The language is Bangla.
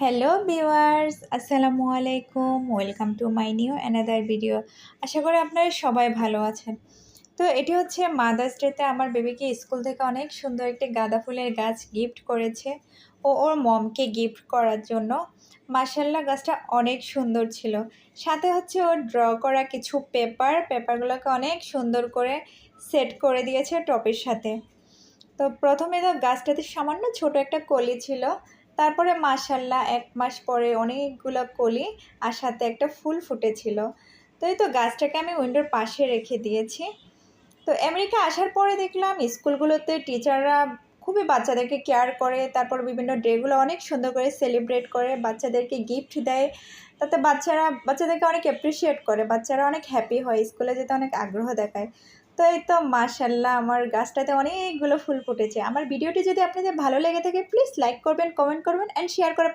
হ্যালো ভিউয়ার্স, আসসালামু আলাইকুম। Welcome to my new another video. আশা করি আপনারা সবাই ভালো আছেন। তো এটি হচ্ছে মাদার্স ডেতে আমার বেবিকে স্কুল থেকে অনেক সুন্দর একটি গাঁদা ফুলের গাছ গিফট করেছে ও ওর মমকে গিফট করার জন্য। মাশাআল্লাহ, গাছটা অনেক সুন্দর ছিল। সাথে হচ্ছে ওর ড্র করা কিছু পেপারগুলোকে অনেক সুন্দর করে সেট করে দিয়েছে টপের সাথে। তো প্রথমে তো গাছটাতে সামান্য ছোট একটা কলি ছিল, তারপরে মাশাআল্লাহ ১ মাস পরে অনেকগুলো কলি আর সাথে একটা ফুল ফুটেছিল। তো এই তো গাছটাকে আমি উইন্ডোর পাশে রেখে দিয়েছি। তো আমেরিকা আসার পরে দেখলাম স্কুলগুলোতে টিচাররা খুবই বাচ্চাদেরকে কেয়ার করে, তারপর বিভিন্ন ডেগুলো অনেক সুন্দর করে সেলিব্রেট করে, বাচ্চাদেরকে গিফট দেয়। তাতে বাচ্চাদেরকে অনেক অ্যাপ্রিসিয়েট করে, বাচ্চারা অনেক হ্যাপি হয়, স্কুলে যেতে অনেক আগ্রহ দেখায়। তো এই তো মাশাআল্লাহ, আমার গাছটাতে অনেকগুলো ফুল ফুটেছে। আমার ভিডিওটি যদি আপনাদের ভালো লেগে থাকে প্লিজ লাইক করবেন, কমেন্ট করবেন অ্যান্ড শেয়ার করে